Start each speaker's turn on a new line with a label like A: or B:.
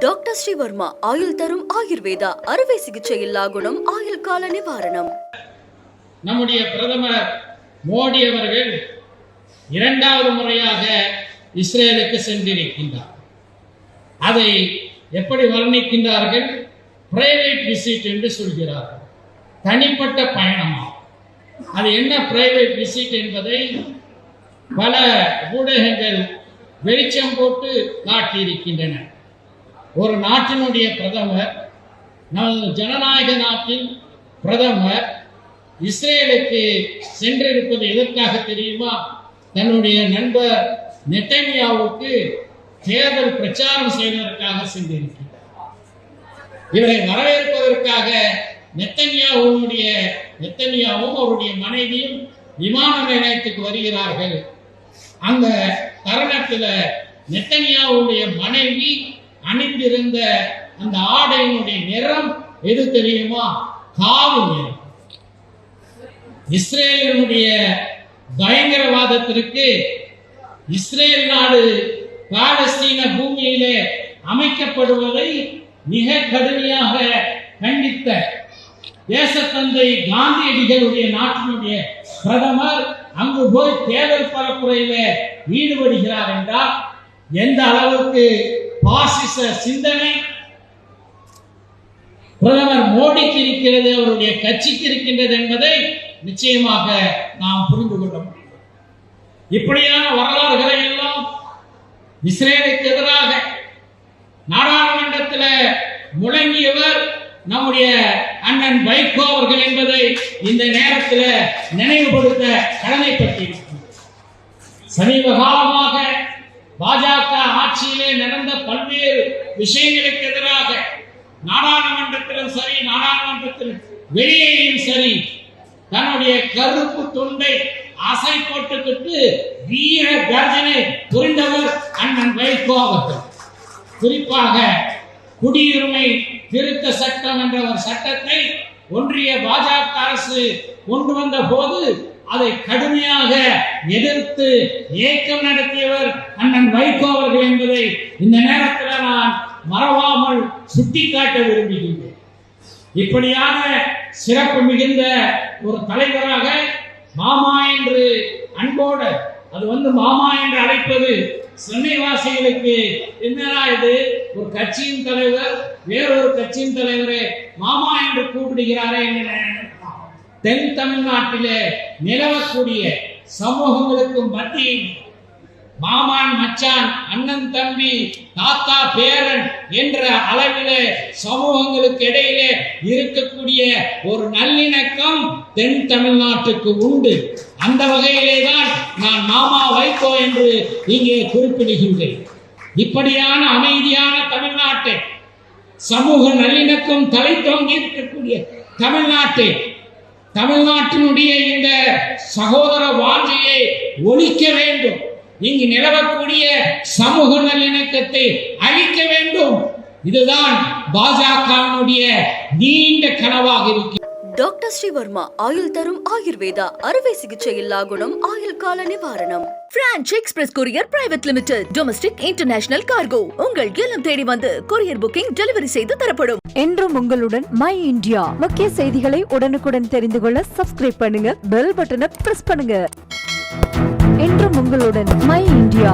A: Doctor Sreevarma ஆயுள் தரும் ஆயுர்வேதா அறுவை சிகிச்சையில்லா குணம் ஆயுள் கால நிவாரணம்.
B: நம்முடைய பிரதமர் மோடி அவர்கள் இரண்டாவது முறையாக இஸ்ரேலுக்கு சென்றிருக்கின்றார். அதை எப்படி வர்ணிக்கின்றார்கள்? பிரைவேட் விசிட் என்று சொல்கிறார்கள். தனிப்பட்ட பயணமா? அது என்ன பிரைவேட் விசிட் என்பதை பல ஊடகங்கள் வெளிச்சம் போட்டு காட்டியிருக்கின்றன. ஒரு நாட்டினுடைய பிரதமர், நமது ஜனநாயக நாட்டின் பிரதமர் இஸ்ரேலுக்கு சென்றிருப்பது எதற்காக தெரியுமா? தன்னுடைய நண்பர் நெட்டன்யாவுக்கு தேர்தல் பிரச்சாரம் செய்வதற்காக சென்றிருக்கிறார். இவரை வரவேற்பதற்காக நெத்தன்யாவும் அவருடைய மனைவியும் விமான நிலையத்துக்கு வருகிறார்கள். அந்த தருணத்தில் நெத்தன்யாவுடைய மனைவி அணிந்திருந்த அந்த ஆடையினுடைய நிறம் எது தெரியுமா? காவி நிறம். இஸ்ரேலினுடைய பயங்கரவாதத்திற்கு இஸ்ரேல் நாடு பாலஸ்தீன பூமியிலே அமைக்கப்படுவதை மிக கடுமையாக கண்டித்த தேசத்தந்தை காந்தியடிகளுடைய நாட்டினுடைய பிரதமர் அங்கு போய் தேர்தல் பரப்புரையில ஈடுபடுகிறார் என்றால் எந்த அளவுக்கு பாசிச சிந்தனை பிரதமர் மோடிக்கு இருக்கிறது, அவருடைய கட்சிக்கு இருக்கின்றது என்பதை நிச்சயமாக நாம் புரிந்து கொள்ள முடியும். இப்படியான வரலாறுகளை எல்லாம் இஸ்ரேலுக்கு எதிராக நாடாளுமன்றத்தில் முழங்கியவர் நம்முடைய அண்ணன் வைகோ அவர்கள் என்பதை இந்த நேரத்தில் நினைவுபடுத்த கடமைப்பட்டிருக்கிறார். சமீப காலமாக பாஜக ஆட்சியிலே நடந்த பல்வேறு விஷயங்களுக்கு எதிராக நாடாளுமன்றத்திலும் சரி, நாடாளுமன்றத்தில் வெளியேயும் சரி, தன்னுடைய கருப்பு துண்டை அசை போட்டுக்கிட்டு வீர கர்ஜனை புரிந்தவர் அண்ணன் வைகோ அவர்கள். குறிப்பாக குடியுரிமை திருத்த சட்டம் என்ற ஒரு சட்டத்தை ஒன்றிய பாஜக அரசு கொண்டு வந்த போது அதை கடுமையாக எதிர்த்து இயக்கம் நடத்தியவர் அண்ணன் வைகோ அவர்கள் என்பதை இந்த நேரத்தில் நான் மறவாமல் சுட்டிக்காட்ட விரும்புகின்றேன். இப்படியான சிறப்பு மிகுந்த ஒரு தலைவராக மாமா என்று அன்போடு, அது மாமா என்று அழைப்பது சென்னைவாசிகளுக்கு என்னடா இது, ஒரு கட்சியின் தலைவர் வேறொரு கட்சியின் தலைவரை மாமா என்று கூப்பிடுகிறாரே என்ன? தென் தமிழ்நாட்டிலே நிலவக்கூடிய சமூகங்களுக்கு மத்தியில் மாமான் மச்சான், அண்ணன் தம்பி, தாத்தா பேரன் என்ற அளவிலே சமூகங்களுக்கு இடையிலே இருக்கக்கூடிய ஒரு நல்லிணக்கம் தென் தமிழ்நாட்டுக்கு உண்டு. அந்த வகையிலே தான் நான் மாமா வைகோ என்று இங்கே குறிப்பிடுகின்றேன். இப்படியான அமைதியான தமிழ்நாட்டை, சமூக நல்லிணக்கம் தலை தோங்கி இருக்கக்கூடிய தமிழ்நாட்டை, தமிழ்நாட்டினுடைய இந்த சகோதர வாஞ்சையை ஒழிக்க வேண்டும். இங்கு நிலவக்கூடிய சமூக நல்லிணக்கத்தை அழிக்க வேண்டும். இதுதான் பாஜகவினுடைய நீண்ட கனவாக இருக்கிறது.
A: டாக்டர் ஸ்ரீவர்மா ஆயுள் தரும் ஆயுர்வேதா அறுவை சிகிச்சையில்லா குணம் ஆயுள் கால நிவாரணம். Branch express courier private limited. Domestic international cargo. உங்கள் இல்லம் தேடி வந்து கொரியர் புக்கிங் டெலிவரி செய்து தரப்படும்.
C: என்றும் உங்களுடன் மை இந்தியா. முக்கிய செய்திகளை உடனுக்குடன் தெரிந்து கொள்ள சப்ஸ்கிரைப் பண்ணுங்க, பெல் பட்டனை பிரஸ் பண்ணுங்க. என்றும் உங்களுடன் மை இந்தியா.